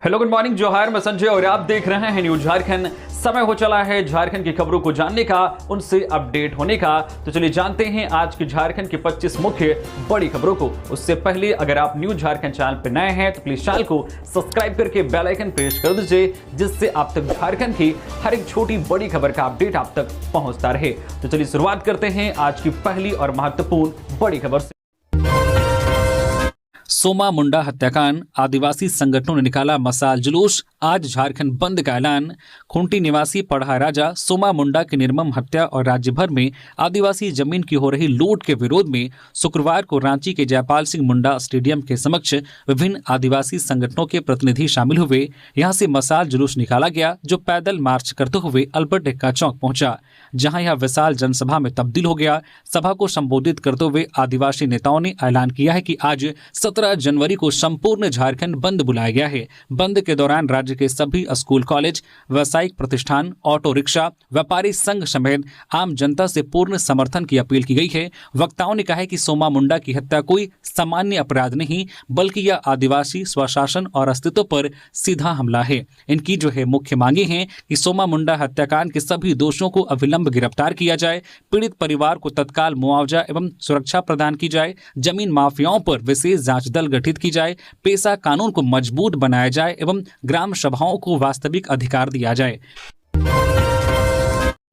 Hello, good morning, जोहार। मैं संजय और आप देख रहे हैं न्यूज झारखंड। समय हो चला है झारखंड की खबरों को जानने का, उनसे अपडेट होने का। तो चलिए जानते हैं आज की झारखंड की 25 मुख्य बड़ी खबरों को। उससे पहले अगर आप न्यूज झारखंड चैनल पर नए हैं तो प्लीज चैनल को सब्सक्राइब करके बेल आइकन प्रेस कर दीजिए, जिससे आप तक झारखंड की हर एक छोटी बड़ी खबर का अपडेट आप तक पहुंचता रहे। तो चलिए शुरुआत करते हैं आज की पहली और महत्वपूर्ण बड़ी खबर से। सोमा मुंडा हत्याकांड, आदिवासी संगठनों ने निकाला मशाल जुलूस, आज झारखंड बंद का ऐलान। खूंटी निवासी पढ़ा राजा सोमा मुंडा की निर्मम हत्या और राज्य भर में आदिवासी जमीन की हो रही लूट के विरोध में शुक्रवार को रांची के जयपाल सिंह मुंडा स्टेडियम के समक्ष विभिन्न आदिवासी संगठनों के प्रतिनिधि शामिल हुए। यहां से मशाल जुलूस निकाला गया, जो पैदल मार्च करते हुए अल्बर्ट एक्का चौक पहुंचा, जहां यह विशाल जनसभा में तब्दील हो गया। सभा को संबोधित करते हुए आदिवासी नेताओं ने ऐलान किया है कि आज 17 जनवरी को संपूर्ण झारखंड बंद बुलाया गया है। बंद के दौरान राज्य के सभी स्कूल, कॉलेज, व्यावसायिक प्रतिष्ठान, ऑटो रिक्शा, व्यापारी संघ समेत आम जनता से पूर्ण समर्थन की अपील की गई है। वक्ताओं ने कहा है कि सोमा मुंडा की हत्या कोई सामान्य अपराध नहीं, बल्कि यह आदिवासी स्वशासन और अस्तित्व पर सीधा हमला है। इनकी जो है मुख्य मांगे हैं कि सोमा मुंडा हत्याकांड के सभी दोषियों को अविलंब गिरफ्तार किया जाए, पीड़ित परिवार को तत्काल मुआवजा एवं सुरक्षा प्रदान की जाए, जमीन माफियाओं पर विशेष जांच दल गठित की जाए, पेशा कानून को मजबूत बनाया जाए एवं ग्राम सभाओं को वास्तविक अधिकार दिया जाए।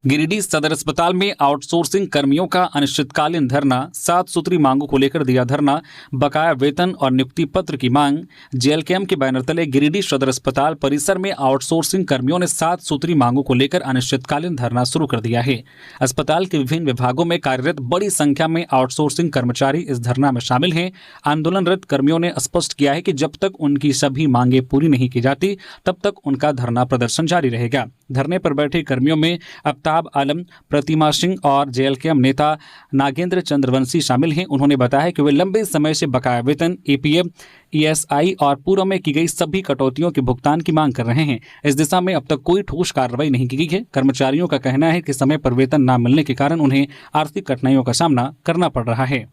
गिरिडीह सदर अस्पताल में आउटसोर्सिंग कर्मियों का अनिश्चितकालीन धरना, 7 सूत्री मांगों को लेकर दिया धरना, बकाया वेतन और नियुक्ति पत्र की मांग। जेएलकेएम के बैनर तले गिरिडीह सदर अस्पताल परिसर में आउटसोर्सिंग कर्मियों ने 7 सूत्री मांगों को लेकर अनिश्चितकालीन धरना शुरू कर दिया है। अस्पताल के विभिन्न विभागों में कार्यरत बड़ी संख्या में आउटसोर्सिंग कर्मचारी इस धरना में शामिल हैं। आंदोलनरत कर्मियों ने स्पष्ट किया है कि जब तक उनकी सभी मांगे पूरी नहीं की जाती, तब तक उनका धरना प्रदर्शन जारी रहेगा। धरने पर बैठे कर्मियों में अफ्ताब आलम, प्रतिमा सिंह और जेएलकेएम नेता नागेंद्र चंद्रवंशी शामिल हैं। उन्होंने बताया कि वे लंबे समय से बकाया वेतन, ईपीएफ, ईएसआई और पूर्व में की गई सभी कटौतियों के भुगतान की मांग कर रहे हैं। इस दिशा में अब तक कोई ठोस कार्रवाई नहीं की गई है। कर्मचारियों का कहना है कि समय पर वेतन न मिलने के कारण उन्हें आर्थिक कठिनाइयों का सामना करना पड़ रहा है।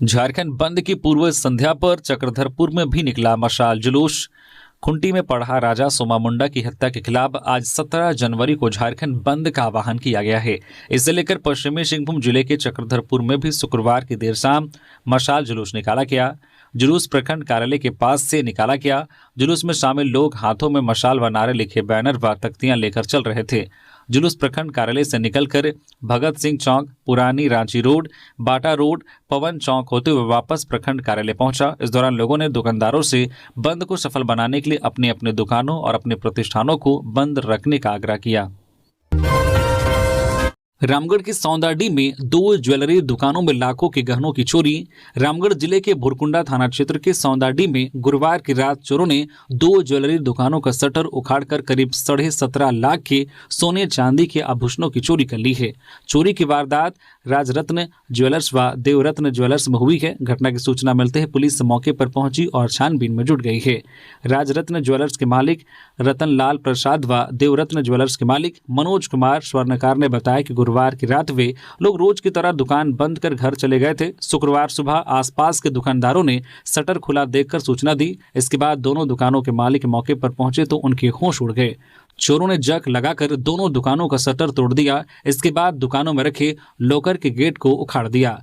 झारखंड बंद की पूर्व संध्या पर चक्रधरपुर में भी निकला मशाल जुलूस। खूंटी में पढ़ा राजा सोमा मुंडा की हत्या के खिलाफ आज 17 जनवरी को झारखंड बंद का आह्वान किया गया है। इसे लेकर पश्चिमी सिंहभूम जिले के चक्रधरपुर में भी शुक्रवार की देर शाम मशाल जुलूस निकाला गया। जुलूस प्रखंड कार्यालय के पास से निकाला गया। जुलूस में शामिल लोग हाथों में मशाल व नारे लिखे बैनर व तख्तियां लेकर चल रहे थे। जुलूस प्रखंड कार्यालय से निकलकर भगत सिंह चौक, पुरानी रांची रोड, बाटा रोड, पवन चौक होते हुए वापस प्रखंड कार्यालय पहुंचा। इस दौरान लोगों ने दुकानदारों से बंद को सफल बनाने के लिए अपने अपने दुकानों और अपने प्रतिष्ठानों को बंद रखने का आग्रह किया। रामगढ़ के सौंदाडीह में 2 ज्वेलरी दुकानों में लाखों के गहनों की चोरी। रामगढ़ जिले के भुरकुंडा थाना क्षेत्र के सौंदाडीह में गुरुवार की रात चोरों ने 2 ज्वेलरी दुकानों का शटर उखाड़कर करीब 17.5 लाख के सोने चांदी के आभूषणों की चोरी कर ली है। चोरी की वारदात राजरत्न ज्वेलर्स व देवरत्न ज्वेलर्स में हुई है। घटना की सूचना मिलते ही पुलिस मौके पर पहुंची और छानबीन में जुट गई है। राजरत्न ज्वेलर्स के मालिक रतन लाल प्रसाद व देवरत्न ज्वेलर्स के मालिक मनोज कुमार स्वर्णकार ने बताया कि गुरुवार की रात वे लोग रोज की तरह दुकान बंद कर घर चले गए थे। शुक्रवार सुबह आसपास के दुकानदारों ने शटर खुला देखकर सूचना दी। इसके बाद दोनों दुकानों के मालिक मौके पर पहुंचे तो उनके होश उड़ गए। चोरों ने जक लगाकर दोनों दुकानों का शटर तोड़ दिया। इसके बाद दुकानों में रखे लॉकर के गेट को उखाड़ दिया।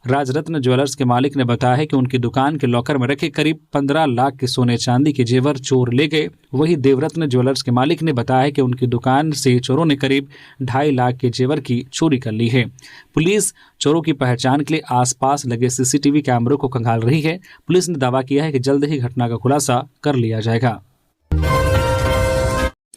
राजरत्न ज्वेलर्स के मालिक ने बताया है कि उनकी दुकान के लॉकर में रखे करीब 15 लाख के सोने चांदी के जेवर चोर ले गए। वहीं देवरत्न ज्वेलर्स के मालिक ने बताया है कि उनकी दुकान से चोरों ने करीब 2.5 लाख के जेवर की चोरी कर ली है। पुलिस चोरों की पहचान के लिए आसपास लगे सीसीटीवी कैमरों को खंगाल रही है। पुलिस ने दावा किया है कि जल्द ही घटना का खुलासा कर लिया जाएगा।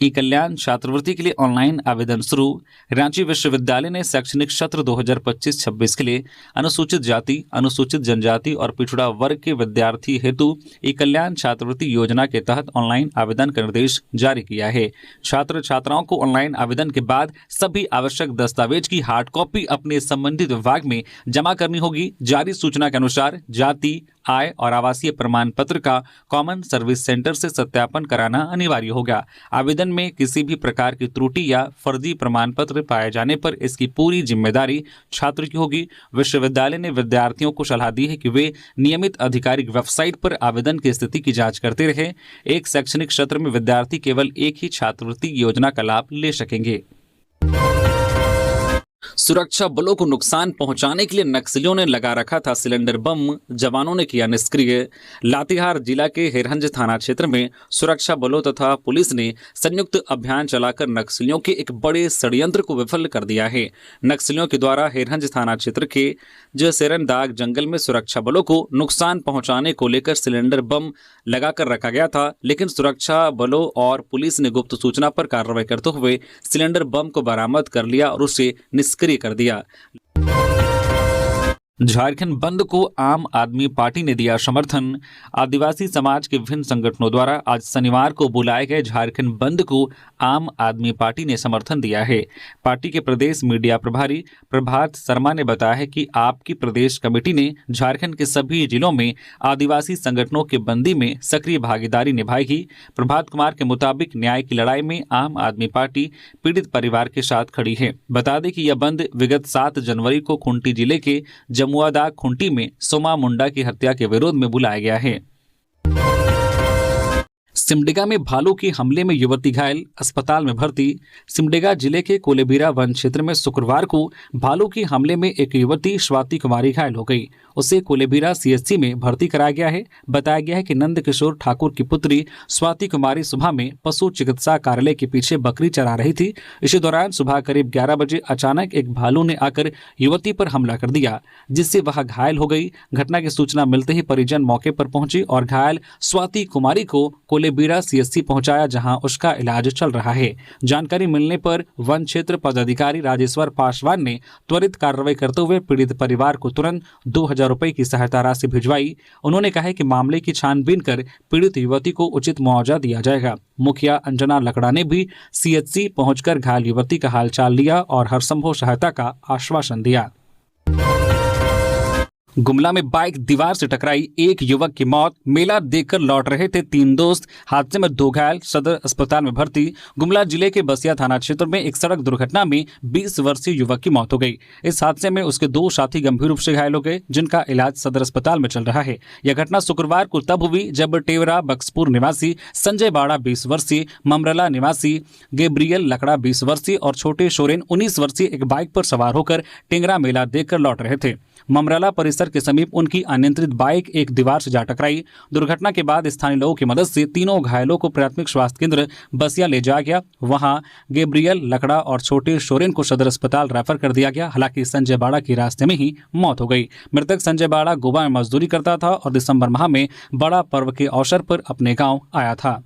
ई कल्याण छात्रवृत्ति के लिए ऑनलाइन आवेदन शुरू। रांची विश्वविद्यालय ने शैक्षणिक सत्र 2025-26 के लिए अनुसूचित जाति, अनुसूचित जनजाति और पिछड़ा वर्ग के विद्यार्थी हेतु ई कल्याण छात्रवृत्ति योजना के तहत ऑनलाइन आवेदन का निर्देश जारी किया है। छात्र छात्राओं को ऑनलाइन आवेदन के बाद सभी आवश्यक दस्तावेज की हार्ड कॉपी अपने संबंधित विभाग में जमा करनी होगी। जारी सूचना के अनुसार जाति, आय और आवासीय प्रमाण पत्र का कॉमन सर्विस सेंटर से सत्यापन कराना अनिवार्य होगा। आवेदन में किसी भी प्रकार की त्रुटि या फर्जी प्रमाण पत्र पाए जाने पर इसकी पूरी जिम्मेदारी छात्र की होगी। विश्वविद्यालय ने विद्यार्थियों को सलाह दी है कि वे नियमित आधिकारिक वेबसाइट पर आवेदन की स्थिति की जांच करते रहे। एक शैक्षणिक सत्र में विद्यार्थी केवल एक ही छात्रवृत्ति योजना का लाभ ले सकेंगे। सुरक्षा बलों को नुकसान पहुंचाने के लिए नक्सलियों ने लगा रखा था सिलेंडर बम, जवानों ने किया निष्क्रिय। लातेहार जिला के हिरहंज थाना क्षेत्र में सुरक्षा बलों तथा पुलिस ने संयुक्त अभियान चलाकर नक्सलियों के एक बड़े षड्यंत्र को विफल कर दिया है। नक्सलियों के द्वारा हिरहंज थाना क्षेत्र के जसेरनदाग जंगल में सुरक्षा बलों को नुकसान पहुंचाने को लेकर सिलेंडर बम लगाकर रखा गया था, लेकिन सुरक्षा बलों और पुलिस ने गुप्त सूचना पर कार्रवाई करते हुए सिलेंडर बम को बरामद कर लिया और उसे निष्क्रिय कर दिया। झारखंड बंद को आम आदमी पार्टी ने दिया समर्थन। आदिवासी समाज के विभिन्न संगठनों द्वारा आज शनिवार को बुलाए गए झारखंड बंद को आम आदमी पार्टी ने समर्थन दिया है। पार्टी के प्रदेश मीडिया प्रभारी प्रभात शर्मा ने बताया है कि आपकी प्रदेश कमेटी ने झारखंड के सभी जिलों में आदिवासी संगठनों के बंदी में सक्रिय भागीदारी निभाएगी। प्रभात कुमार के मुताबिक न्याय की लड़ाई में आम आदमी पार्टी पीड़ित परिवार के साथ खड़ी है। बता दें कि यह बंद विगत 7 जनवरी को खूंटी जिले के जमुआदा खूंटी में सोमा मुंडा की हत्या के विरोध में बुलाया गया है। सिमडेगा में भालू के हमले में युवती घायल, अस्पताल में भर्ती। सिमडेगा जिले के कोलेबीरा वन क्षेत्र में शुक्रवार को भालू के हमले में एक युवती स्वाति कुमारी घायल हो गई। उसे कोलेबीरा सीएचसी में भर्ती कराया गया है। बताया गया है कि नंद किशोर ठाकुर की पुत्री स्वाति कुमारी सुबह में पशु चिकित्सा कार्यालय के पीछे बकरी चरा रही थी। इसी दौरान सुबह करीब 11 बजे अचानक एक भालू ने आकर युवती पर हमला कर दिया, जिससे वह घायल हो गई। घटना की सूचना मिलते ही परिजन मौके पर पहुंचे और घायल स्वाति कुमारी को कोलेबीरा सीएचसी पहुंचाया, जहां उसका इलाज चल रहा है। जानकारी मिलने पर वन क्षेत्र पदाधिकारी राजेश्वर पासवान ने त्वरित कार्रवाई करते हुए पीड़ित परिवार को तुरंत 2000 रुपए की सहायता राशि भिजवाई। उन्होंने कहा है कि मामले की छानबीन कर पीड़ित युवती को उचित मुआवजा दिया जाएगा। मुखिया अंजना लकड़ा ने भी सीएचसी पहुंचकर घायल युवती का हालचाल लिया और हर संभव सहायता का आश्वासन दिया। गुमला में बाइक दीवार से टकराई, एक युवक की मौत। मेला देखकर लौट रहे थे 3 दोस्त, हादसे में 2 घायल, सदर अस्पताल में भर्ती। गुमला जिले के बसिया थाना क्षेत्र में एक सड़क दुर्घटना में 20 वर्षीय युवक की मौत हो गई। इस हादसे में उसके 2 साथी गंभीर रूप से घायल हो गए, जिनका इलाज सदर अस्पताल में चल रहा है। यह घटना शुक्रवार को तब हुई जब टेवरा बक्सपुर निवासी संजय बाड़ा 20 वर्षीय, ममरला निवासी गेब्रियल लकड़ा 20 वर्षीय और छोटे सोरेन 19 वर्षीय एक बाइक पर सवार होकर टेंगरा मेला देखकर लौट रहे थे। ममराला परिसर के समीप उनकी अनियंत्रित बाइक एक दीवार से जा टकराई। दुर्घटना के बाद स्थानीय लोगों की मदद से तीनों घायलों को प्राथमिक स्वास्थ्य केंद्र बसिया ले जाया गया। वहां गेब्रियल लकड़ा और छोटे सोरेन को सदर अस्पताल रेफर कर दिया गया। हालांकि संजय बाड़ा की रास्ते में ही मौत हो गई। मृतक संजय बाड़ा गोवा में मजदूरी करता था और दिसंबर माह में बड़ा पर्व के अवसर पर अपने गाँव आया था।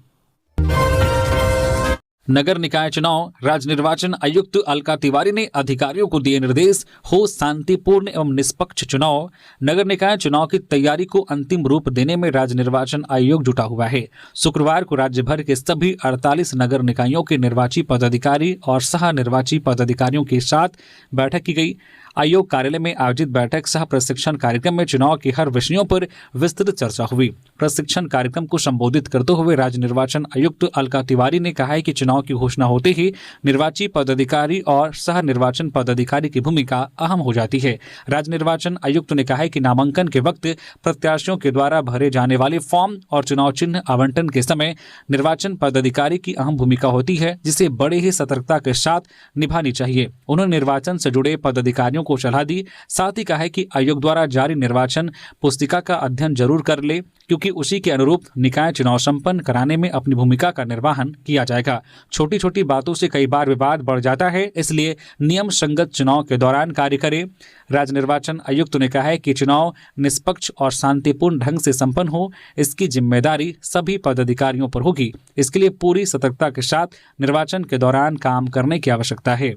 नगर निकाय चुनाव, राज्य निर्वाचन आयुक्त अलका तिवारी ने अधिकारियों को दिए निर्देश, हो शांतिपूर्ण एवं निष्पक्ष चुनाव। नगर निकाय चुनाव की तैयारी को अंतिम रूप देने में राज्य निर्वाचन आयोग जुटा हुआ है। शुक्रवार को राज्य भर के सभी 48 नगर निकायों के निर्वाची पदाधिकारी और सह निर्वाची पदाधिकारियों के साथ बैठक की गई। आयोग कार्यालय में आयोजित बैठक सह प्रशिक्षण कार्यक्रम में चुनाव के हर विषयों पर विस्तृत चर्चा हुई। प्रशिक्षण कार्यक्रम को संबोधित करते हुए राज्य निर्वाचन आयुक्त अलका तिवारी ने कहा है कि चुनाव की घोषणा होते ही निर्वाची पदाधिकारी और सह निर्वाचन पदाधिकारी की भूमिका अहम हो जाती है। राज्य निर्वाचन आयुक्त ने कहा है कि नामांकन के वक्त प्रत्याशियों के द्वारा भरे जाने वाले फॉर्म और चुनाव चिन्ह आवंटन के समय निर्वाचन पदाधिकारी की अहम भूमिका होती है, जिसे बड़े ही सतर्कता के साथ निभानी चाहिए। उन्होंने निर्वाचन से जुड़े पदाधिकारियों को सलाह दी। साथ ही कहा है कि आयोग द्वारा जारी निर्वाचन पुस्तिका का अध्ययन जरूर कर ले, क्योंकि उसी के अनुरूप निकाय चुनाव संपन्न कराने में अपनी भूमिका का निर्वहन किया जाएगा। छोटी छोटी बातों से कई बार विवाद बढ़ जाता है, इसलिए नियम संगत चुनाव के दौरान कार्य करें। राज्य निर्वाचन आयुक्त ने कहा है कि चुनाव निष्पक्ष और शांतिपूर्ण ढंग से संपन्न हो, इसकी जिम्मेदारी सभी पदाधिकारियों पर होगी। इसके लिए पूरी सतर्कता के साथ निर्वाचन के दौरान काम करने की आवश्यकता है।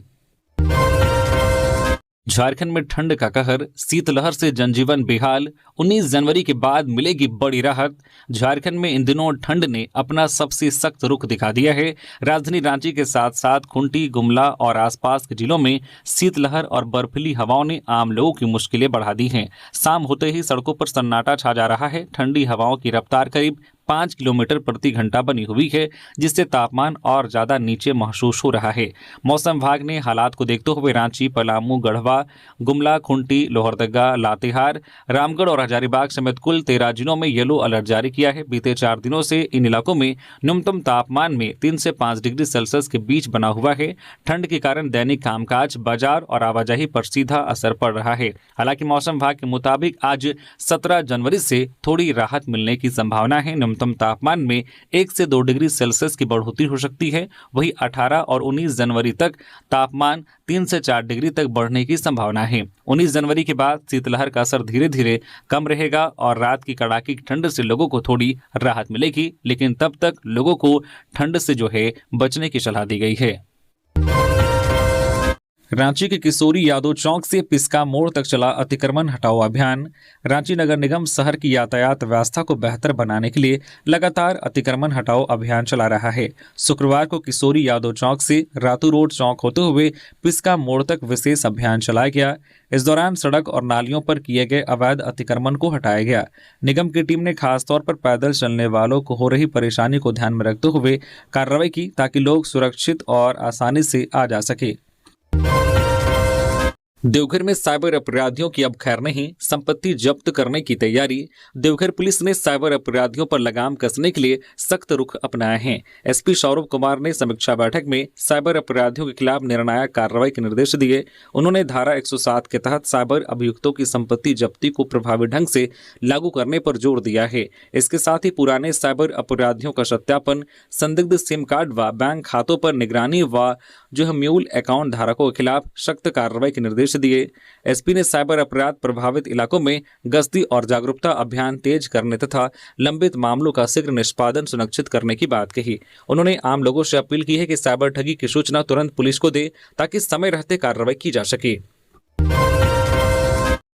झारखंड में ठंड का कहर, शीतलहर से जनजीवन बेहाल। 19 जनवरी के बाद मिलेगी बड़ी राहत। झारखंड में इन दिनों ठंड ने अपना सबसे सख्त रुख दिखा दिया है। राजधानी रांची के साथ साथ खूंटी, गुमला और आसपास के जिलों में शीतलहर और बर्फीली हवाओं ने आम लोगों की मुश्किलें बढ़ा दी हैं। शाम होते ही सड़कों पर सन्नाटा छा जा रहा है। ठंडी हवाओं की रफ्तार करीब 5 किलोमीटर प्रति घंटा बनी हुई है, जिससे तापमान और ज्यादा नीचे महसूस हो रहा है। मौसम विभाग ने हालात को देखते हुए रांची, पलामू, गढ़वा, गुमला, खूंटी, लोहरदगा, लातेहार, रामगढ़ और हजारीबाग समेत कुल 13 जिलों में येलो अलर्ट जारी किया है। बीते 4 दिनों से इन इलाकों में न्यूनतम तापमान में 3 से 5 डिग्री सेल्सियस के बीच बना हुआ है। ठंड के कारण दैनिक कामकाज, बाजार और आवाजाही पर सीधा असर पड़ रहा है। हालांकि मौसम विभाग के मुताबिक आज 17 जनवरी से थोड़ी राहत मिलने की संभावना है। न्यूनतम तापमान में 1 से 2 डिग्री सेल्सियस की बढ़ोतरी हो सकती है। वहीं 18 और 19 जनवरी तक तापमान 3 से 4 डिग्री तक बढ़ने की संभावना है। 19 जनवरी के बाद शीतलहर का असर धीरे धीरे कम रहेगा और रात की कड़ाके की ठंड से लोगों को थोड़ी राहत मिलेगी, लेकिन तब तक लोगों को ठंड से बचने की सलाह दी गई है। रांची के किशोरी यादव चौक से पिस्का मोड़ तक चला अतिक्रमण हटाओ अभियान। रांची नगर निगम शहर की यातायात व्यवस्था को बेहतर बनाने के लिए लगातार अतिक्रमण हटाओ अभियान चला रहा है। शुक्रवार को किशोरी यादव चौक से रातू रोड चौक होते हुए पिस्का मोड़ तक विशेष अभियान चलाया गया। इस दौरान सड़क और नालियों पर किए गए अवैध अतिक्रमण को हटाया गया। निगम की टीम ने खासतौर पर पैदल चलने वालों को हो रही परेशानी को ध्यान में रखते हुए कार्रवाई की, ताकि लोग सुरक्षित और आसानी से आ जा सके। देवघर में साइबर अपराधियों की अब खैर नहीं, संपत्ति जब्त करने की तैयारी। देवघर पुलिस ने साइबर अपराधियों पर लगाम कसने के लिए सख्त रुख अपनाया है। एसपी सौरभ कुमार ने समीक्षा बैठक में साइबर अपराधियों के खिलाफ निर्णायक कार्रवाई के निर्देश दिए। उन्होंने धारा 107 के तहत साइबर अभियुक्तों की संपत्ति जब्ती को प्रभावी ढंग से लागू करने पर जोर दिया है। इसके साथ ही पुराने साइबर अपराधियों का सत्यापन, संदिग्ध सिम कार्ड व बैंक खातों पर निगरानी व म्यूल अकाउंट धारकों के खिलाफ सख्त कार्रवाई के निर्देश दिए। एसपी ने साइबर अपराध प्रभावित इलाकों में गश्ती और जागरूकता अभियान तेज करने तथा लंबित मामलों का शीघ्र निष्पादन सुनिश्चित करने की बात कही। उन्होंने आम लोगों से अपील की है कि साइबर ठगी की सूचना तुरंत पुलिस को दे, ताकि समय रहते कार्रवाई की जा सके।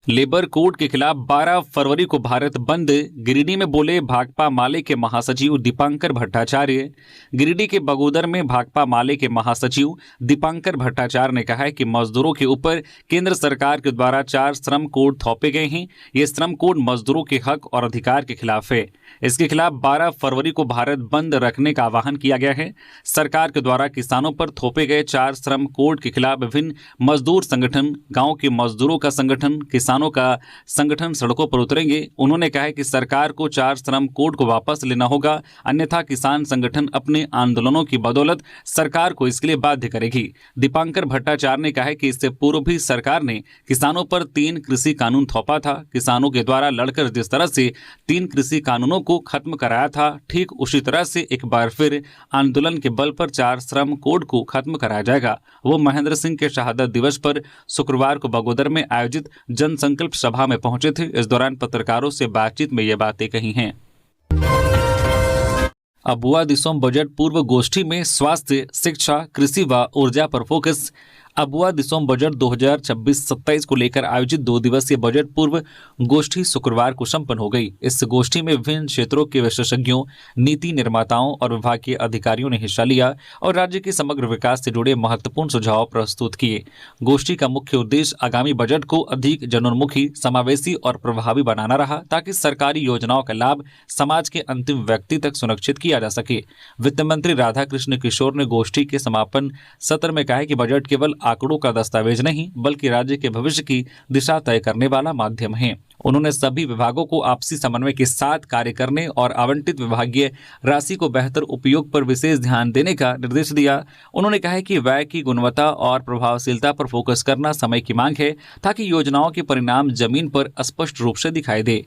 लेबर कोड के खिलाफ 12 फरवरी को भारत बंद। गिरिडीह में बोले भाकपा माले के महासचिव दीपांकर भट्टाचार्य। गिरिडीह के बगोदर में भाकपा माले के महासचिव दीपांकर भट्टाचार्य ने कहा है कि मजदूरों के ऊपर केंद्र सरकार के द्वारा 4 श्रम कोड थोपे गए हैं। ये श्रम कोड मजदूरों के हक और अधिकार के खिलाफ है। इसके खिलाफ 12 फरवरी को भारत बंद रखने का आह्वान किया गया है। सरकार के द्वारा किसानों पर थोपे गए 4 श्रम कोड के खिलाफ विभिन्न मजदूर संगठन, गाँव के मजदूरों का संगठन, किसानों का संगठन सड़कों पर उतरेंगे। उन्होंने कहा कि सरकार को 4 श्रम कोड को वापस लेना होगा, अन्यथा किसान संगठन अपने आंदोलनों की बदौलत सरकार को इसके लिए बाध्य करेगी। दीपांकर भट्टाचार्य ने कहा कि इससे पूर्व भी सरकार ने किसानों पर 3 कृषि कानून थोपा था। किसानों के द्वारा लड़कर जिस तरह से 3 कृषि कानूनों को खत्म कराया था, ठीक उसी तरह से एक बार फिर आंदोलन के बल पर 4 श्रम कोड को खत्म कराया जाएगा। वो महेंद्र सिंह के शहादत दिवस पर शुक्रवार को बगोदर में आयोजित जनसंकल्प सभा में पहुंचे थे। इस दौरान पत्रकारों से बातचीत में ये बातें कही हैं। अबुआ दिसोम बजट पूर्व गोष्ठी में स्वास्थ्य, शिक्षा, कृषि व ऊर्जा पर फोकस। अबुआ दिसोम बजट 2026-27 को लेकर आयोजित 2 दिवसीय बजट पूर्व गोष्ठी शुक्रवार को संपन्न हो गई। इस गोष्ठी में विभिन्न क्षेत्रों के विशेषज्ञों, नीति निर्माताओं और विभागीय अधिकारियों ने हिस्सा लिया और राज्य के समग्र विकास से जुड़े महत्वपूर्ण सुझाव प्रस्तुत किए। गोष्ठी का मुख्य उद्देश्य आगामी बजट को अधिक जनोन्मुखी, समावेशी और प्रभावी बनाना रहा, ताकि सरकारी योजनाओं का लाभ समाज के अंतिम व्यक्ति तक सुनिश्चित किया जा सके। वित्त मंत्री राधाकृष्ण किशोर ने गोष्ठी के समापन सत्र में कहा कि बजट केवल आंकड़ों का दस्तावेज नहीं, बल्कि राज्य के भविष्य की दिशा तय करने वाला माध्यम है। उन्होंने सभी विभागों को आपसी समन्वय के साथ कार्य करने और आवंटित विभागीय राशि को बेहतर उपयोग पर विशेष ध्यान देने का निर्देश दिया। उन्होंने कहा कि व्यय की गुणवत्ता और प्रभावशीलता पर फोकस करना समय की मांग है, ताकि योजनाओं के परिणाम जमीन पर स्पष्ट रूप से दिखाई दे।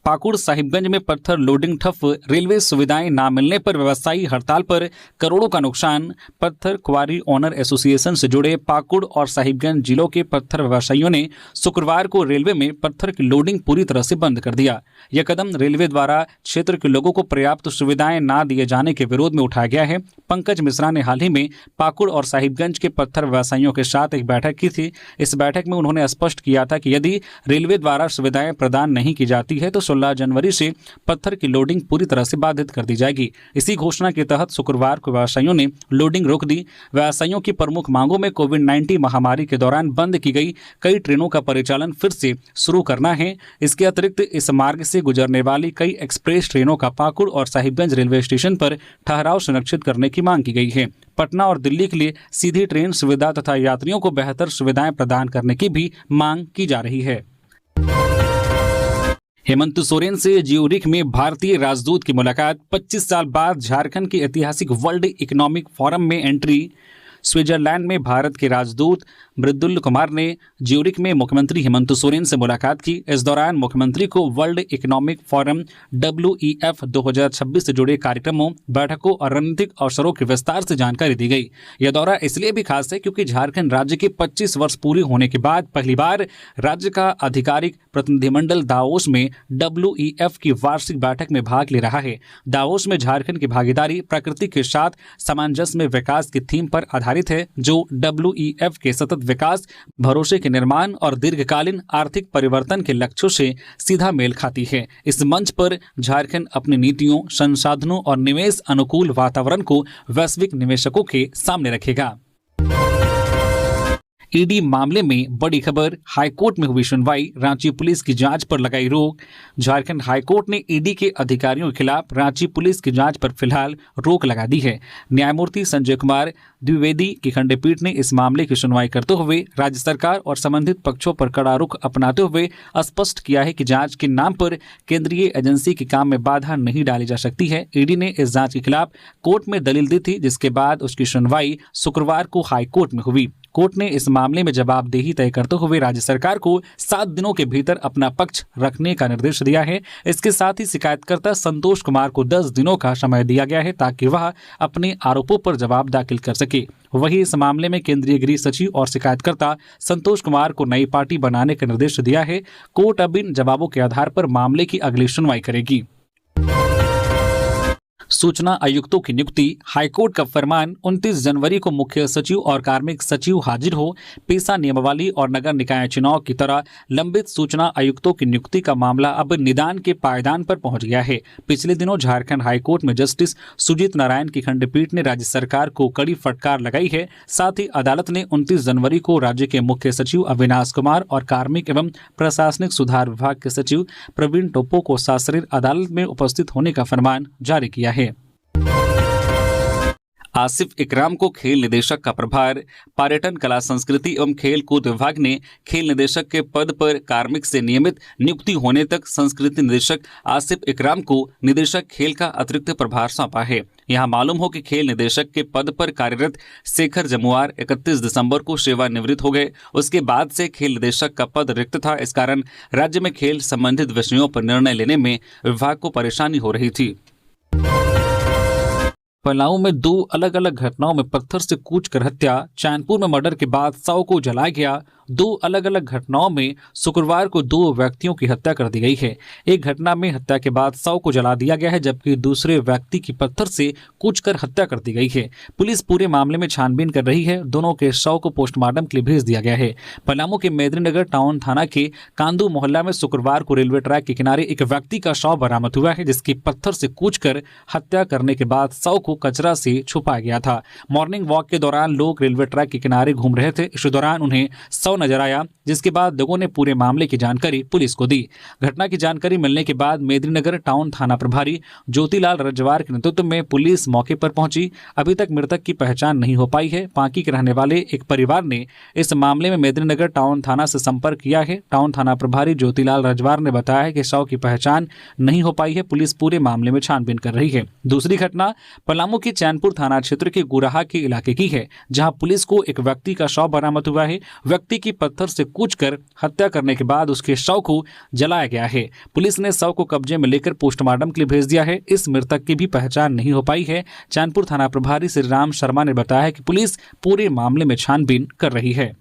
पाकुड़ साहिबगंज में पत्थर लोडिंग ठप, रेलवे सुविधाएं ना मिलने पर व्यवसायी हड़ताल पर, करोड़ों का नुकसान। पत्थर क्वारी ओनर एसोसिएशन से जुड़े पाकुड़ और साहिबगंज जिलों के पत्थर व्यवसायियों ने शुक्रवार को रेलवे में पत्थर की लोडिंग पूरी तरह से बंद कर दिया। यह कदम रेलवे द्वारा क्षेत्र के लोगों को पर्याप्त सुविधाएं ना दिए जाने के विरोध में उठाया गया है। पंकज मिश्रा ने हाल ही में पाकुड़ और साहिबगंज के पत्थर व्यवसायियों के साथ एक बैठक की थी। इस बैठक में उन्होंने स्पष्ट किया था कि यदि रेलवे द्वारा सुविधाएं प्रदान नहीं की जाती है तो 16 जनवरी से पत्थर की लोडिंग पूरी तरह से बाधित कर दी जाएगी। इसी घोषणा के तहत शुक्रवार को व्यवसायियों ने लोडिंग रोक दी। व्यवसायियों की प्रमुख मांगों में कोविड-19 महामारी के दौरान बंद की गई कई ट्रेनों का परिचालन फिर से शुरू करना है। इसके अतिरिक्त इस मार्ग से गुजरने वाली कई एक्सप्रेस ट्रेनों का पाकुड़ और साहिबगंज रेलवे स्टेशन पर ठहराव सुनिश्चित करने की मांग की गई है। पटना और दिल्ली के लिए सीधी ट्रेन सुविधा तथा यात्रियों को बेहतर सुविधाएं प्रदान करने की भी मांग की जा रही है। हेमंत सोरेन से ज्यूरिख में भारतीय राजदूत की मुलाकात। 25 साल बाद झारखंड के ऐतिहासिक वर्ल्ड इकोनॉमिक फोरम में एंट्री। स्विट्जरलैंड में भारत के राजदूत मृदुल कुमार ने ज्यूरिख में मुख्यमंत्री हेमंत सोरेन से मुलाकात की। इस दौरान मुख्यमंत्री को वर्ल्ड इकोनॉमिक फोरम WEF 2026 से जुड़े कार्यक्रमों, बैठकों और रणनीतिक अवसरों की विस्तार से जानकारी दी गई। यह दौरा इसलिए भी खास है क्योंकि झारखंड राज्य के 25 वर्ष पूरे होने के बाद पहली बार राज्य का आधिकारिक प्रतिनिधिमंडल दावोस में WEF की वार्षिक बैठक में भाग ले रहा है। दावोस में झारखंड की भागीदारी प्रकृति के साथ सामंजस्य में विकास की थीम पर आधारित है, जो WEF के सतत विकास, भरोसे के निर्माण और दीर्घकालीन आर्थिक परिवर्तन के लक्ष्यों से सीधा मेल खाती है। इस मंच पर झारखंड अपनी नीतियों, संसाधनों और निवेश अनुकूल वातावरण को वैश्विक निवेशकों के सामने रखेगा। ईडी मामले में बड़ी खबर, हाईकोर्ट में हुई सुनवाई, रांची पुलिस की जांच पर लगाई रोक। झारखंड हाईकोर्ट ने ईडी के अधिकारियों के खिलाफ रांची पुलिस की जांच पर फिलहाल रोक लगा दी है। न्यायमूर्ति संजय कुमार द्विवेदी की खंडपीठ ने इस मामले की सुनवाई करते हुए राज्य सरकार और संबंधित पक्षों पर कड़ा रुख अपनाते हुए स्पष्ट किया है कि जांच के नाम पर केंद्रीय एजेंसी के काम में बाधा नहीं डाली जा सकती है। ईडी ने इस जांच के खिलाफ कोर्ट में दलील दी थी, जिसके बाद उसकी सुनवाई शुक्रवार को हाईकोर्ट में हुई। कोर्ट ने इस मामले में जवाबदेही तय करते हुए राज्य सरकार को 7 दिनों के भीतर अपना पक्ष रखने का निर्देश दिया है। इसके साथ ही शिकायतकर्ता संतोष कुमार को 10 दिनों का समय दिया गया है ताकि वह अपने आरोपों पर जवाब दाखिल कर सके। वहीं इस मामले में केंद्रीय गृह सचिव और शिकायतकर्ता संतोष कुमार को नई पार्टी बनाने का निर्देश दिया है। कोर्ट अब इन जवाबों के आधार पर मामले की अगली सुनवाई करेगी। सूचना आयुक्तों की नियुक्ति, हाईकोर्ट का फरमान, 29 जनवरी को मुख्य सचिव और कार्मिक सचिव हाजिर हो। पेशा नियमावली और नगर निकाय चुनाव की तरह लंबित सूचना आयुक्तों की नियुक्ति का मामला अब निदान के पायदान पर पहुंच गया है। पिछले दिनों झारखंड हाईकोर्ट में जस्टिस सुजीत नारायण की खंडपीठ ने राज्य सरकार को कड़ी फटकार लगाई है। साथ ही अदालत ने 29 जनवरी को राज्य के मुख्य सचिव अविनाश कुमार और कार्मिक एवं प्रशासनिक सुधार विभाग के सचिव प्रवीण टोप्पो को सशरीर अदालत में उपस्थित होने का फरमान जारी किया है। आसिफ इकराम को खेल निदेशक का प्रभार, पर्यटन, कला, संस्कृति एवं खेल कूद विभाग ने खेल निदेशक के पद पर कार्मिक से नियमित नियुक्ति होने तक संस्कृति निदेशक आसिफ इकराम को निदेशक खेल का अतिरिक्त प्रभार सौंपा है। यहाँ मालूम हो कि खेल निदेशक के पद पर कार्यरत शेखर जमुआर 31 दिसंबर को सेवानिवृत्त हो गए। उसके बाद से खेल निदेशक का पद रिक्त था। इस कारण राज्य में खेल संबंधित विषयों पर निर्णय लेने में विभाग को परेशानी हो रही थी। पलामू में 2 अलग अलग घटनाओं में पत्थर से कूचकर हत्या, चैनपुर में मर्डर के बाद शव को जलाया गया। 2 अलग अलग घटनाओं में शुक्रवार को 2 व्यक्तियों की हत्या कर दी गई है। एक घटना में हत्या के बाद शव को जला दिया गया है, जबकि दूसरे व्यक्ति की पत्थर से कूचकर हत्या कर दी गई है। पुलिस पूरे मामले में छानबीन कर रही है। दोनों के शव को पोस्टमार्टम के लिए भेज दिया गया है। पलामू के मेदिनीनगर टाउन थाना के कांदू मोहल्ला में शुक्रवार को रेलवे ट्रैक के किनारे एक व्यक्ति का शव बरामद हुआ है, जिसकी पत्थर से कूचकर हत्या करने के बाद शव को कचरा से छुपाया गया था। मॉर्निंग वॉक के दौरान लोग रेलवे ट्रैक के किनारे घूम रहे थे। इस दौरान उन्हें शव नजर आया, जिसके बाद लोगों ने पूरे मामले की जानकारी पुलिस को दी। घटना की जानकारी मिलने के बाद मेदिनीनगर टाउन थाना प्रभारी ज्योतिलाल रजवार के नेतृत्व में पुलिस मौके पर पहुंची। अभी तक मृतक की पहचान नहीं हो पाई है। पांकी के रहने वाले एक परिवार ने इस मामले में मेदिनीनगर टाउन थाना से संपर्क किया है। टाउन थाना प्रभारी ज्योतिलाल रजवार ने बताया कि शव की पहचान नहीं हो पाई है। पुलिस पूरे मामले में छानबीन कर रही है। दूसरी घटना पलामू के चैनपुर थाना क्षेत्र के गुराहा के इलाके की है, जहां पुलिस को एक व्यक्ति का शव बरामद हुआ है। व्यक्ति की पत्थर से कूचकर हत्या करने के बाद उसके शव को जलाया गया है। पुलिस ने शव को कब्जे में लेकर पोस्टमार्टम के लिए भेज दिया है। इस मृतक की भी पहचान नहीं हो पाई है। चांदपुर थाना प्रभारी श्री राम शर्मा ने बताया कि पुलिस पूरे मामले में छानबीन कर रही है।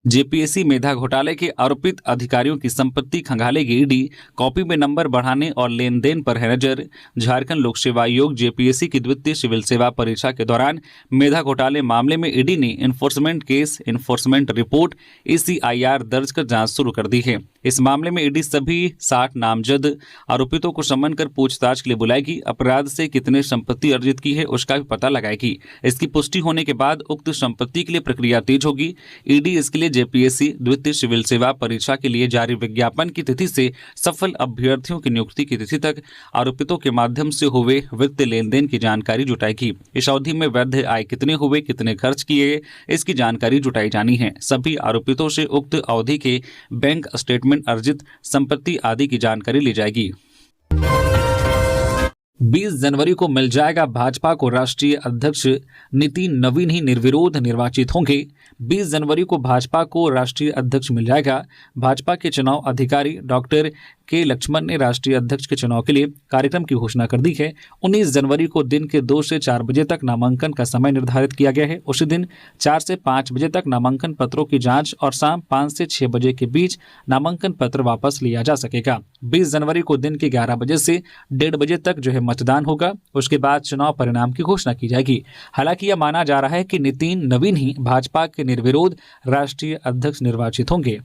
जेपीएससी मेधा घोटाले के आरोपित अधिकारियों की संपत्ति खंगालेगी ईडी, कॉपी में नंबर बढ़ाने और लेन देन पर है नजर। झारखंड लोक सेवा आयोग जेपीएससी की द्वितीय सिविल सेवा परीक्षा के दौरान मेधा घोटाले मामले में ईडी ने enforcement case, enforcement report ECIR दर्ज कर जांच शुरू कर दी है। इस मामले में ईडी सभी 60 नामजद आरोपितों को समन कर पूछताछ के लिए बुलाएगी। अपराध से कितने संपत्ति अर्जित की है उसका भी पता लगाएगी। इसकी पुष्टि होने के बाद उक्त संपत्ति के लिए प्रक्रिया तेज होगी। ईडी इसके लिए जेपीएससी द्वितीय सिविल सेवा परीक्षा के लिए जारी विज्ञापन की तिथि से सफल अभ्यर्थियों की नियुक्ति की तिथि तक आरोपितों के माध्यम से हुए वित्तीय लेन देन की जानकारी जुटाएगी। इस अवधि में वैध आय कितने हुए, कितने खर्च किए, इसकी जानकारी जुटाई जानी है। सभी आरोपितों से उक्त अवधि के बैंक स्टेटमेंट, अर्जित संपत्ति आदि की जानकारी ली जाएगी। 20 जनवरी को मिल जाएगा भाजपा को राष्ट्रीय अध्यक्ष, नितिन नवीन ही निर्विरोध निर्वाचित होंगे। 20 जनवरी को भाजपा को राष्ट्रीय अध्यक्ष मिल जाएगा। भाजपा के चुनाव अधिकारी डॉक्टर के लक्ष्मण ने राष्ट्रीय अध्यक्ष के चुनाव के लिए कार्यक्रम की घोषणा कर दी है। 19 जनवरी को दिन के 2 से 4 बजे तक नामांकन का समय निर्धारित किया गया है। उसी दिन 4 से 5 बजे तक नामांकन पत्रों की जांच और शाम 5 से 6 बजे के बीच नामांकन पत्र वापस लिया जा सकेगा। 20 जनवरी को दिन के 11 बजे से 1:30 बजे तक जो है मतदान होगा। उसके बाद चुनाव परिणाम की घोषणा की जाएगी। हालांकि यह माना जा रहा है कि नितिन नवीन ही भाजपा के निर्विरोध राष्ट्रीय अध्यक्ष निर्वाचित होंगे।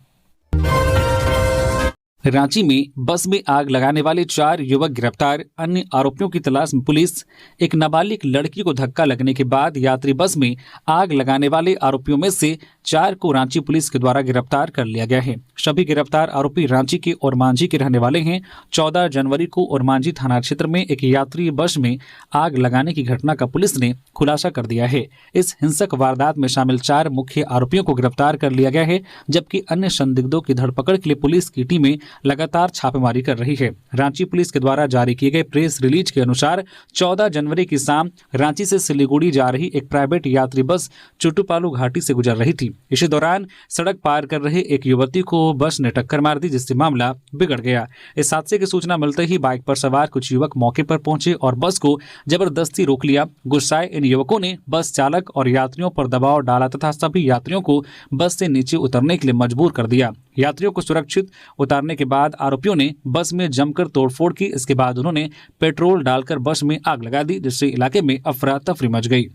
रांची में बस में आग लगाने वाले 4 युवक गिरफ्तार। अन्य आरोपियों की तलाश में पुलिस। एक नाबालिग लड़की को धक्का लगने के बाद यात्री बस में आग लगाने वाले आरोपियों में से 4 को रांची पुलिस के द्वारा गिरफ्तार कर लिया गया है। सभी गिरफ्तार आरोपी रांची के ओरमांझी के रहने वाले हैं। 14 जनवरी को ओरमांझी थाना क्षेत्र में एक यात्री बस में आग लगाने की घटना का पुलिस ने खुलासा कर दिया है। इस हिंसक वारदात में शामिल 4 मुख्य आरोपियों को गिरफ्तार कर लिया गया है, जबकि अन्य संदिग्धों की धरपकड़ के लिए पुलिस की टीमें लगातार छापेमारी कर रही है। रांची पुलिस के द्वारा जारी किए गए प्रेस रिलीज के अनुसार 14 जनवरी की शाम रांची से सिलीगुड़ी जा रही एक प्राइवेट यात्री बस चुटुपालू घाटी से गुजर रही थी। इसी दौरान सड़क पार कर रहे एक युवती को बस ने टक्कर मार दी, जिससे मामला बिगड़ गया। इस हादसे की सूचना मिलते ही बाइक पर सवार कुछ युवक मौके पर पहुंचे और बस को जबरदस्ती रोक लिया। गुस्साए इन युवकों ने बस चालक और यात्रियों पर दबाव डाला तथा सभी यात्रियों को बस से नीचे उतरने के लिए मजबूर कर दिया। यात्रियों को सुरक्षित उतारने के बाद आरोपियों ने बस में जमकर तोड़फोड़ की। इसके बाद उन्होंने पेट्रोल डालकर बस में आग लगा दी, जिससे इलाके में अफरा तफरी मच गई।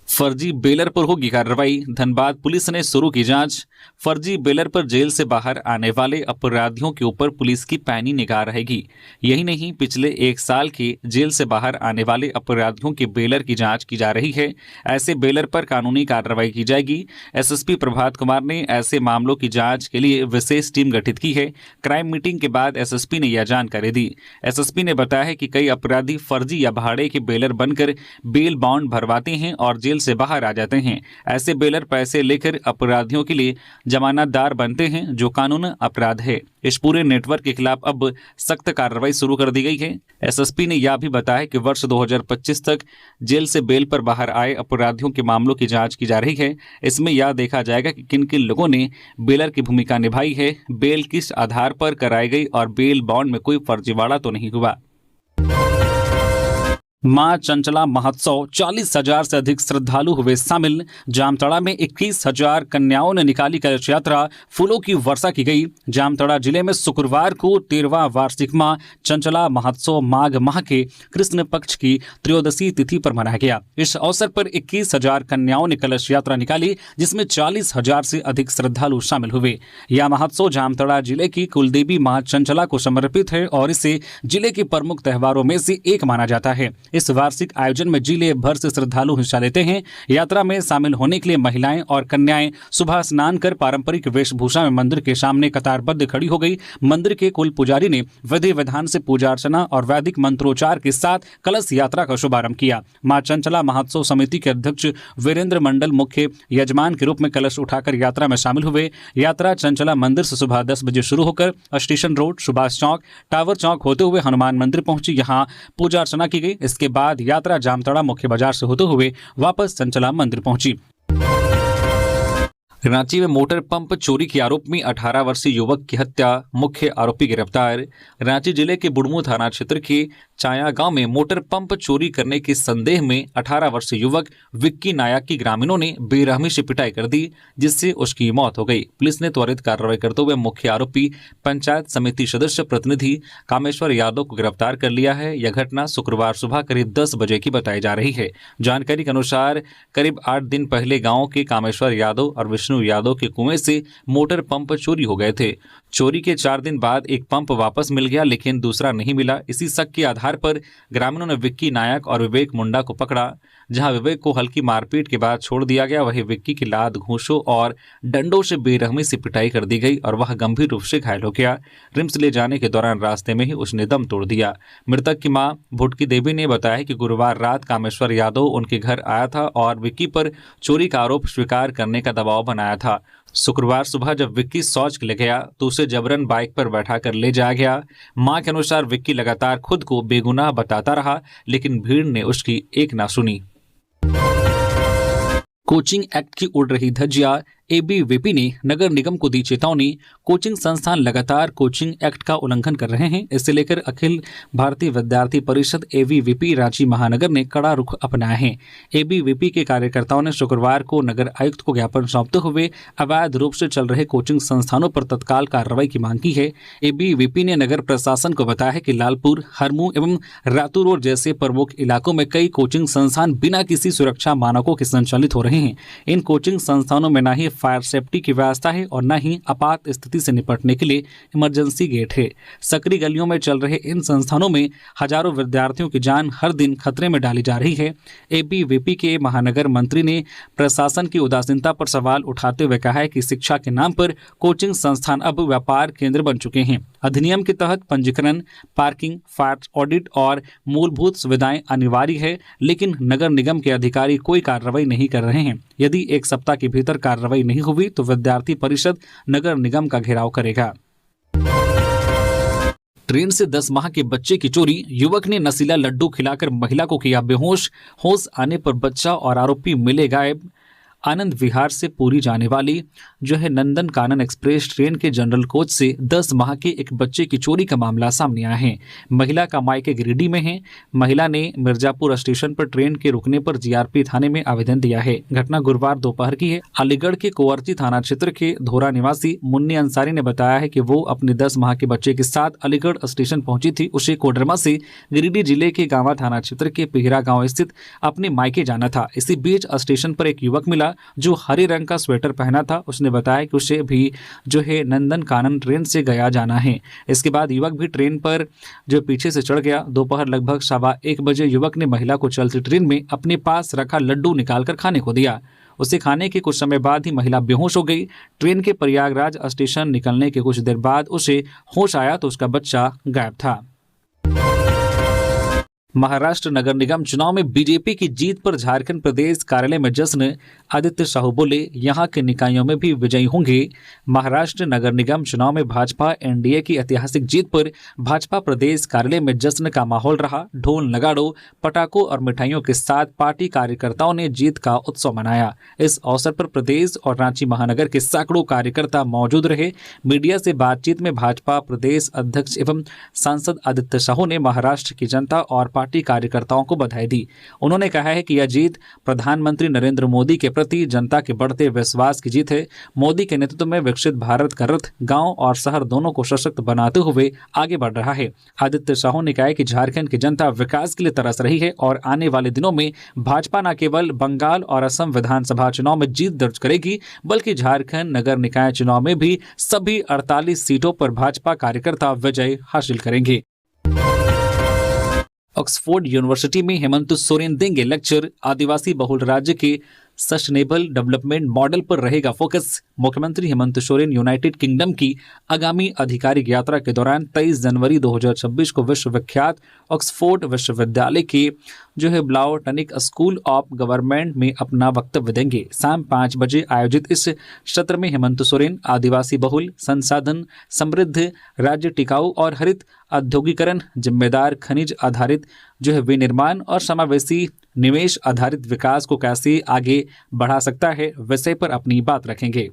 फर्जी बेलर पर होगी कार्रवाई। धनबाद पुलिस ने शुरू की जांच। फर्जी बेलर पर जेल से बाहर आने वाले अपराधियों के ऊपर पुलिस की पैनी निगाह रहेगी। यही नहीं, पिछले 1 साल के जेल से बाहर आने वाले अपराधियों के बेलर की जांच की जा रही है। ऐसे बेलर पर कानूनी कार्रवाई की जाएगी। एसएसपी प्रभात कुमार ने ऐसे मामलों की जांच के लिए विशेष टीम गठित की है। क्राइम मीटिंग के बाद एसएसपी ने यह जानकारी दी। एसएसपी ने बताया कि कई अपराधी फर्जी या भाड़े के बेलर बनकर बेल बॉन्ड भरवाते हैं और जेल से बाहर आ जाते हैं। ऐसे बेलर पैसे लेकर अपराधियों के लिए जमानतदार बनते हैं, जो कानून अपराध है। इस पूरे नेटवर्क के खिलाफ अब सख्त कार्रवाई शुरू कर दी गई है। एसएसपी ने यह भी बताया कि वर्ष 2025 तक जेल से बेल पर बाहर आए अपराधियों के मामलों की जांच की जा रही है। इसमें यह देखा जाएगा कि किन किन लोगों ने बेलर की भूमिका निभाई है, बेल किस आधार पर कराई गई और बेल बॉन्ड में कोई फर्जीवाड़ा तो नहीं हुआ। मां चंचला महोत्सव, 40,000 से अधिक श्रद्धालु हुए शामिल। जामताड़ा में 21,000 कन्याओं ने निकाली कलश यात्रा, फूलों की वर्षा की गई। जामताड़ा जिले में शुक्रवार को 13वां वार्षिक मां चंचला महोत्सव माघ माह के कृष्ण पक्ष की त्रयोदशी तिथि पर मनाया गया। इस अवसर पर 21,000 कन्याओं ने कलश यात्रा निकाली, जिसमें 40,000 से अधिक श्रद्धालु शामिल हुए। यह महोत्सव जामताड़ा जिले की कुलदेवी मां चंचला को समर्पित है और इसे जिले के प्रमुख त्योहारों में से एक माना जाता है। इस वार्षिक आयोजन में जिले भर से श्रद्धालु हिस्सा लेते हैं। यात्रा में शामिल होने के लिए महिलाएं और कन्याएं सुबह स्नान कर पारंपरिक वेशभूषा में मंदिर के सामने कतारबद्ध खड़ी हो गई। मंदिर के कुल पुजारी ने विधि विधान से पूजा अर्चना और वैदिक मंत्रोच्चार के साथ कलश यात्रा का शुभारंभ किया। मां चंचला महोत्सव समिति के अध्यक्ष वीरेंद्र मंडल मुख्य यजमान के रूप में कलश उठाकर यात्रा में शामिल हुए। यात्रा चंचला मंदिर से सुबह 10 बजे शुरू होकर station road, Subhash Chowk, tower चौक होते हुए हनुमान मंदिर पहुंची। यहाँ पूजा अर्चना की गई। इसके बाद यात्रा जामताड़ा मुख्य बाजार से होते हुए वापस चंचला मंदिर पहुंची। रांची में मोटर पंप चोरी के आरोप में 18 वर्षीय युवक की हत्या, मुख्य आरोपी गिरफ्तार। रांची जिले के बुढ़मू थाना क्षेत्र के चाया गांव में मोटर पंप चोरी करने के संदेह में 18 वर्षीय युवक विक्की नायक की ग्रामीणों ने बेरहमी से पिटाई कर दी, जिससे उसकी मौत हो गई। पुलिस ने त्वरित कार्रवाई करते हुए मुख्य आरोपी पंचायत समिति सदस्य प्रतिनिधि कामेश्वर यादव को गिरफ्तार कर लिया है। यह घटना शुक्रवार सुबह करीब 10 बजे की बताई जा रही है। जानकारी के अनुसार करीब 8 दिन पहले गाँव के कामेश्वर यादव और विष्णु यादव के कुएं से मोटर पंप चोरी हो गए थे। चोरी के 4 दिन बाद एक पंप वापस मिल गया, लेकिन दूसरा नहीं मिला। इसी शक के आधार पर ग्रामीणों ने विक्की नायक और विवेक मुंडा को पकड़ा। जहां विवेक को हल्की मारपीट के बाद छोड़ दिया गया, वहीं विक्की की लात, घूंसों और डंडों से बेरहमी से पिटाई कर दी गई और वह गंभीर रूप से घायल हो गया। रिम्स ले जाने के दौरान रास्ते में ही उसने दम तोड़ दिया। मृतक की मां भुटकी देवी ने बताया कि गुरुवार रात कामेश्वर यादव उनके घर आया था और विक्की पर चोरी का आरोप स्वीकार करने का दबाव बनाया था। शुक्रवार सुबह जब विक्की शौच के लिए गया तो उसे जबरन बाइक पर बैठा कर ले जाया गया। मां के अनुसार विक्की लगातार खुद को बेगुनाह बताता रहा, लेकिन भीड़ ने उसकी एक ना सुनी। कोचिंग एक्ट की उड़ रही धज्जियां, एबीवीपी ने नगर निगम को दी चेतावनी। कोचिंग संस्थान लगातार कोचिंग एक्ट का उल्लंघन कर रहे हैं। इसे लेकर अखिल भारतीय विद्यार्थी परिषद एबीवीपी रांची महानगर ने कड़ा रुख अपनाया है। एबीवीपी के कार्यकर्ताओं ने शुक्रवार को नगर आयुक्त को ज्ञापन सौंपते हुए अवैध रूप से चल रहे कोचिंग संस्थानों पर तत्काल कार्रवाई की मांग की है। एबीवीपी ने नगर प्रशासन को बताया है कि लालपुर, हरमू एवं रातू रोड जैसे प्रमुख इलाकों में कई कोचिंग संस्थान बिना किसी सुरक्षा मानकों के संचालित हो रहे हैं। इन कोचिंग संस्थानों में न ही फायर सेफ्टी की व्यवस्था है और न ही आपात स्थिति से निपटने के लिए इमरजेंसी गेट है। सकरी गलियों में चल रहे इन संस्थानों में हजारों विद्यार्थियों की जान हर दिन खतरे में डाली जा रही है। एबीवीपी के महानगर मंत्री ने प्रशासन की उदासीनता पर सवाल उठाते हुए कहा है कि शिक्षा के नाम पर कोचिंग संस्थान अब व्यापार केंद्र बन चुके हैं। अधिनियम के तहत पंजीकरण, पार्किंग, फायर ऑडिट और मूलभूत सुविधाएं अनिवार्य है, लेकिन नगर निगम के अधिकारी कोई कार्रवाई नहीं कर रहे हैं। यदि 1 सप्ताह के भीतर कार्रवाई नहीं हुई तो विद्यार्थी परिषद नगर निगम का घेराव करेगा। ट्रेन से 10 माह के बच्चे की चोरी, युवक ने नशीला लड्डू खिलाकर महिला को किया बेहोश। होश आने पर बच्चा और आरोपी मिले गायब। आनंद विहार से पूरी जाने वाली नंदन कानन एक्सप्रेस ट्रेन के जनरल कोच से 10 माह के एक बच्चे की चोरी का मामला सामने आया है। महिला का मायके गिरिडीह में है। महिला ने मिर्जापुर स्टेशन पर ट्रेन के रुकने पर जीआरपी थाने में आवेदन दिया है। घटना गुरुवार दोपहर की है। अलीगढ़ के कुंवरची थाना क्षेत्र के धोरा निवासी मुन्नी अंसारी ने बताया है कि वो अपने 10 माह के बच्चे के साथ अलीगढ़ स्टेशन पहुंची थी। उसे कोडरमा से गिरिडीह जिले के गांवा थाना क्षेत्र के पिहरा गाँव स्थित अपने मायके जाना था। इसी बीच स्टेशन पर एक युवक मिला जो हरे रंग का स्वेटर पहना था। उसने बताया कि उसे भी नंदन कानन ट्रेन से गया जाना है। इसके बाद युवक भी ट्रेन पर पीछे से चढ़ गया। दोपहर लगभग 1:15 बजे युवक ने महिला को चलती ट्रेन में अपने पास रखा लड्डू निकालकर खाने को दिया। उसे खाने के कुछ समय बाद ही महिला बेहोश हो गई। ट्रेन के प्रयागराज स्टेशन निकलने के कुछ देर बाद उसे होश आया तो उसका बच्चा गायब था। महाराष्ट्र नगर निगम चुनाव में बीजेपी की जीत पर झारखंड प्रदेश कार्यालय में जश्न, आदित्य साहू बोले यहां के निकायों में भी विजयी होंगे। महाराष्ट्र नगर निगम चुनाव में भाजपा एनडीए की ऐतिहासिक जीत पर भाजपा प्रदेश कार्यालय में जश्न का माहौल रहा। ढोल, नगाड़ों, पटाखों और मिठाइयों के साथ पार्टी कार्यकर्ताओं ने जीत का उत्सव मनाया। इस अवसर पर प्रदेश और रांची महानगर के सैकड़ों कार्यकर्ता मौजूद रहे। मीडिया से बातचीत में भाजपा प्रदेश अध्यक्ष एवं सांसद आदित्य साहू ने महाराष्ट्र की जनता और पार्टी कार्यकर्ताओं को बधाई दी। उन्होंने कहा है कि यह जीत प्रधानमंत्री नरेंद्र मोदी के प्रति जनता के बढ़ते विश्वास की जीत है। मोदी के नेतृत्व में विकसित भारत का रथ गांव और शहर दोनों को सशक्त बनाते हुए आगे बढ़ रहा है। आदित्य साहू ने कहा कि झारखंड की जनता विकास के लिए तरस रही है और आने वाले दिनों में भाजपा न केवल बंगाल और असम विधानसभा चुनाव में जीत दर्ज करेगी, बल्कि झारखंड नगर निकाय चुनाव में भी सभी 48 सीटों पर भाजपा कार्यकर्ता विजय हासिल करेंगे। ऑक्सफोर्ड यूनिवर्सिटी में हेमंत सोरेन देंगे लेक्चर, आदिवासी बहुल राज्य के सस्टेनेबल डेवलपमेंट मॉडल पर रहेगा फोकस। मुख्यमंत्री हेमंत सोरेन यूनाइटेड किंगडम की आगामी आधिकारिक यात्रा के दौरान 23 जनवरी 2026 को विश्वविख्यात ऑक्सफोर्ड विश्वविद्यालय के ब्लाउटनिक स्कूल ऑफ गवर्नमेंट में अपना वक्तव्य देंगे। शाम 5 बजे आयोजित इस सत्र में हेमंत सोरेन आदिवासी बहुल, संसाधन समृद्ध राज्य, टिकाऊ और हरित औद्योगिकरण, जिम्मेदार खनिज आधारित जो है विनिर्माण और समावेशी निवेश आधारित विकास को कैसे आगे बढ़ा सकता है, विषय पर अपनी बात रखेंगे।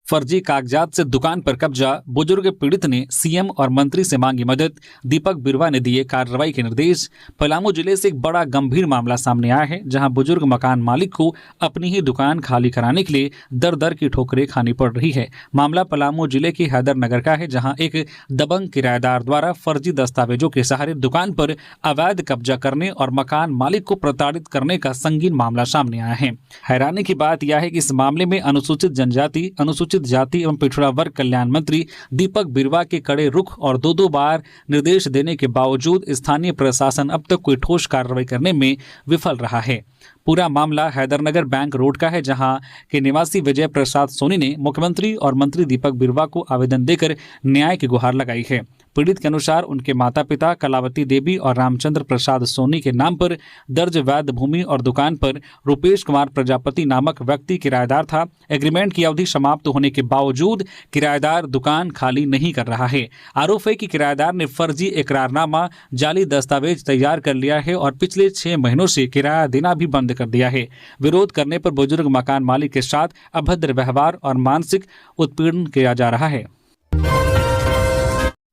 फर्जी कागजात से दुकान पर कब्जा, बुजुर्ग पीड़ित ने सीएम और मंत्री से मांगी मदद, दीपक बिरवा ने दिए कार्रवाई के निर्देश। पलामू जिले से एक बड़ा गंभीर मामला सामने आया है, जहां बुजुर्ग मकान मालिक को अपनी ही दुकान खाली कराने के लिए दर दर की ठोकरें खानी पड़ रही है। मामला पलामू जिले के हैदर नगर का है, जहां एक दबंग किराएदार द्वारा फर्जी दस्तावेजों के सहारे दुकान पर अवैध कब्जा करने और मकान मालिक को प्रताड़ित करने का संगीन मामला सामने आया है। हैरानी की बात यह है कि इस मामले में अनुसूचित जनजाति, अनुसूचित जाति एवं पिछड़ा वर्ग कल्याण मंत्री दीपक बिरवा के कड़े रुख और दो बार निर्देश देने के बावजूद स्थानीय प्रशासन अब तक कोई ठोस कार्रवाई करने में विफल रहा है। पूरा मामला हैदरनगर बैंक रोड का है, जहां के निवासी विजय प्रसाद सोनी ने मुख्यमंत्री और मंत्री दीपक बिरवा को आवेदन देकर न्याय की गुहार लगाई है। पीड़ित के अनुसार उनके माता पिता कलावती देवी और रामचंद्र प्रसाद सोनी के नाम पर दर्ज वैध भूमि और दुकान पर रुपेश कुमार प्रजापति नामक व्यक्ति किराएदार था। एग्रीमेंट की अवधि समाप्त होने के बावजूद किराएदार दुकान खाली नहीं कर रहा है। आरोप है कि किराएदार ने फर्जी इकरारनामा, जाली दस्तावेज तैयार कर लिया है और पिछले 6 महीनों से किराया देना भी बंद कर दिया है। विरोध करने पर बुजुर्ग मकान मालिक के साथ अभद्र व्यवहार और मानसिक उत्पीड़न किया जा रहा है।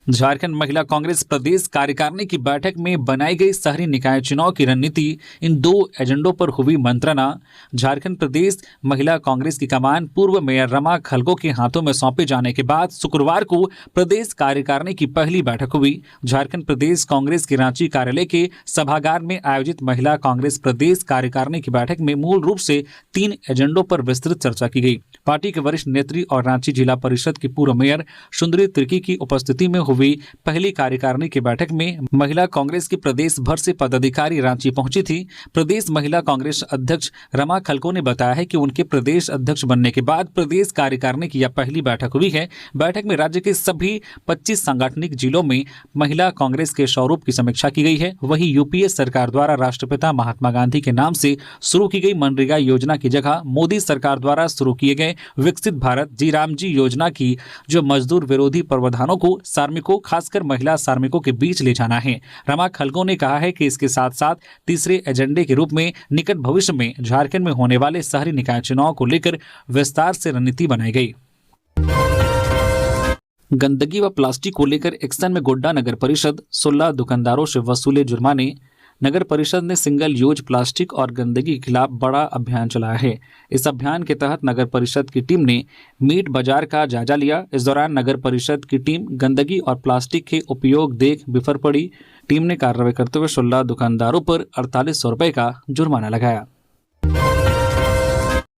झारखंड महिला कांग्रेस प्रदेश कार्यकारिणी की बैठक में बनाई गई शहरी निकाय चुनाव की रणनीति, इन 2 एजेंडों पर हुई मंत्रणा। झारखंड प्रदेश महिला कांग्रेस की कमान पूर्व मेयर रमा खलगो के हाथों में सौंपे जाने के बाद शुक्रवार को प्रदेश कार्यकारिणी की पहली बैठक हुई। झारखंड प्रदेश कांग्रेस के रांची कार्यालय के सभागार में आयोजित महिला कांग्रेस प्रदेश कार्यकारिणी की बैठक में मूल रूप से 3 एजेंडों पर विस्तृत चर्चा की गई। पार्टी के वरिष्ठ नेत्री और रांची जिला परिषद की पूर्व मेयर सुंदरी तिर्की की उपस्थिति में हुई पहली कार्यकारिणी की बैठक में महिला कांग्रेस की प्रदेश भर से पदाधिकारी रांची पहुंची थी। प्रदेश महिला कांग्रेस अध्यक्ष रमा खलको ने बताया है कि उनके प्रदेश अध्यक्ष बनने के बाद प्रदेश कार्यकारिणी की यह पहली बैठक हुई है। बैठक में राज्य के सभी 25 सांगठनिक जिलों में महिला कांग्रेस के स्वरूप की समीक्षा की गई है। वहीं यूपीए सरकार द्वारा राष्ट्रपिता महात्मा गांधी के नाम से शुरू की गई मनरेगा योजना की जगह मोदी सरकार द्वारा शुरू किए गए विकसित भारत जी राम जी योजना की जो मजदूर विरोधी प्रावधानों को कार्मिकों, खासकर महिला कार्मिकों के बीच ले जाना है। रमा खलगो ने कहा है कि इसके साथ साथ तीसरे एजेंडे के रूप में निकट भविष्य में झारखंड में होने वाले शहरी निकाय चुनाव को लेकर विस्तार से रणनीति बनाई गई। गंदगी व प्लास्टिक को लेकर एक्शन में गोड्डा नगर परिषद, 16 दुकानदारों से वसूले जुर्माने। नगर परिषद ने सिंगल यूज प्लास्टिक और गंदगी के खिलाफ बड़ा अभियान चलाया है। इस अभियान के तहत नगर परिषद की टीम ने मीट बाजार का जायजा लिया। इस दौरान नगर परिषद की टीम गंदगी और प्लास्टिक के उपयोग देख बिफर पड़ी। टीम ने कार्रवाई करते हुए 16 दुकानदारों पर 4800 रुपए का जुर्माना लगाया।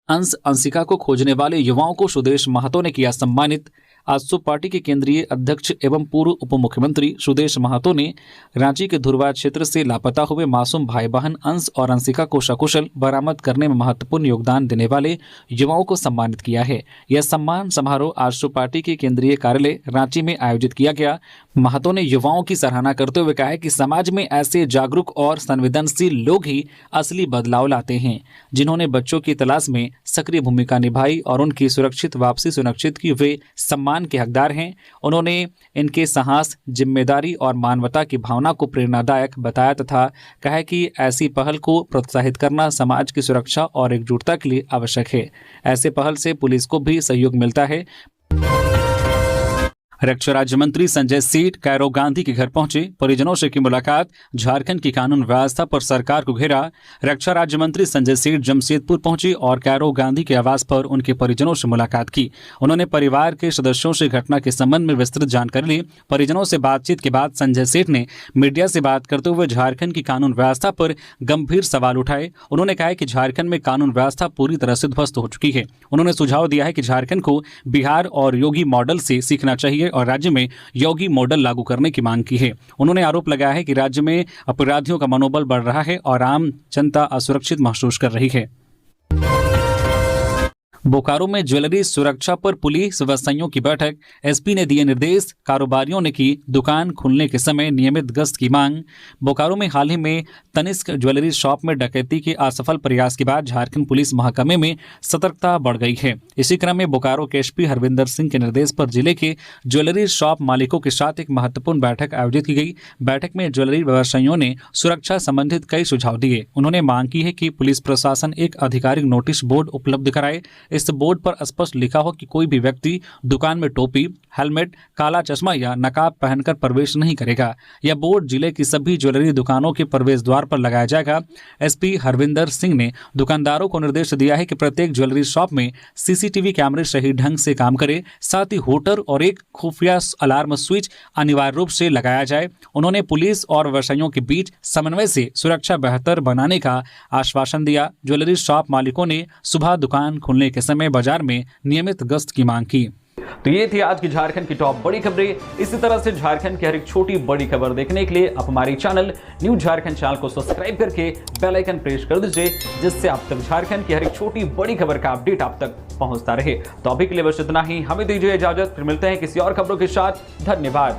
अंश अंशिका को खोजने वाले युवाओं को सुदेश महतो ने किया सम्मानित। आजसू पार्टी के केंद्रीय अध्यक्ष एवं पूर्व उप मुख्यमंत्री सुदेश महतो ने रांची के धुरवा क्षेत्र से लापता हुए मासूम भाई बहन अंश और अंशिका को सकुशल बरामद करने में महत्वपूर्ण योगदान देने वाले युवाओं को सम्मानित किया है। यह सम्मान समारोह आजसू पार्टी के केंद्रीय कार्यालय रांची में आयोजित किया गया। महतो ने युवाओं की सराहना करते हुए कहा कि समाज में ऐसे जागरूक और संवेदनशील लोग ही असली बदलाव लाते हैं, जिन्होंने बच्चों की तलाश में सक्रिय भूमिका निभाई और उनकी सुरक्षित वापसी सुनिश्चित की। वे सम्मान के हकदार हैं। उन्होंने इनके साहस, जिम्मेदारी और मानवता की भावना को प्रेरणादायक बताया तथा कहा कि ऐसी पहल को प्रोत्साहित करना समाज की सुरक्षा और एकजुटता के लिए आवश्यक है। ऐसे पहल से पुलिस को भी सहयोग मिलता है। रक्षा राज्य मंत्री संजय सेठ कैरो गांधी के घर पहुंचे, परिजनों से की मुलाकात, झारखंड की कानून व्यवस्था पर सरकार को घेरा। रक्षा राज्य मंत्री संजय सेठ जमशेदपुर पहुंचे और कैरो गांधी के आवास पर उनके परिजनों से मुलाकात की। उन्होंने परिवार के सदस्यों से घटना के संबंध में विस्तृत जानकारी ली। परिजनों से बातचीत के बाद संजय सेठ ने मीडिया से बात करते हुए झारखंड की कानून व्यवस्था पर गंभीर सवाल उठाए। उन्होंने कहा कि झारखंड में कानून व्यवस्था पूरी तरह से ध्वस्त हो चुकी है। उन्होंने सुझाव दिया है कि झारखंड को बिहार और योगी मॉडल से सीखना चाहिए और राज्य में योगी मॉडल लागू करने की मांग की है। उन्होंने आरोप लगाया है कि राज्य में अपराधियों का मनोबल बढ़ रहा है और आम जनता असुरक्षित महसूस कर रही है। बोकारो में ज्वेलरी सुरक्षा पर पुलिस व्यवसायियों की बैठक। एसपी ने दिए निर्देश, कारोबारियों ने की दुकान खुलने के समय नियमित गश्त की मांग। बोकारो में हाल ही में तनिष्क ज्वेलरी शॉप में डकैती के असफल प्रयास के बाद झारखंड पुलिस महकमे में सतर्कता बढ़ गई है। इसी क्रम में बोकारो के एसपी हरविंदर सिंह के निर्देश पर जिले के ज्वेलरी शॉप मालिकों के साथ एक महत्वपूर्ण बैठक आयोजित की गई। बैठक में ज्वेलरी व्यवसायियों ने सुरक्षा संबंधित कई सुझाव दिए। उन्होंने मांग की है कि पुलिस प्रशासन एक आधिकारिक नोटिस बोर्ड उपलब्ध कराए। इस बोर्ड पर स्पष्ट लिखा हो कि कोई भी व्यक्ति दुकान में टोपी, हेलमेट, काला चश्मा या नकाब पहनकर प्रवेश नहीं करेगा। यह बोर्ड जिले की सभी ज्वेलरी दुकानों के प्रवेश द्वार पर लगाया जाएगा। एसपी हरविंदर सिंह ने दुकानदारों को निर्देश दिया है कि प्रत्येक ज्वेलरी शॉप में सीसीटीवी कैमरे सही ढंग से काम करे, साथ ही होटर और एक खुफिया अलार्म स्विच अनिवार्य रूप से लगाया जाए। उन्होंने पुलिस और व्यवसायियों के बीच समन्वय से सुरक्षा बेहतर बनाने का आश्वासन दिया। ज्वेलरी शॉप मालिकों ने सुबह दुकान खुलने के समय बाजार में नियमित गश्त की मांग की। तो ये थी आज की झारखंड की टॉप बड़ी खबरें। इसी तरह से झारखंड की हर एक छोटी बड़ी खबर देखने के लिए आप हमारी चैनल न्यूज झारखंड चैनल को सब्सक्राइब करके बेल आइकन प्रेस कर दीजिए, जिससे आप तक झारखंड की हर एक छोटी बड़ी खबर का अपडेट आप तक पहुंचता रहे। तो अभी के लिए बस इतना ही, हमें दीजिए इजाजत, फिर मिलते हैं किसी और खबरों के साथ। धन्यवाद।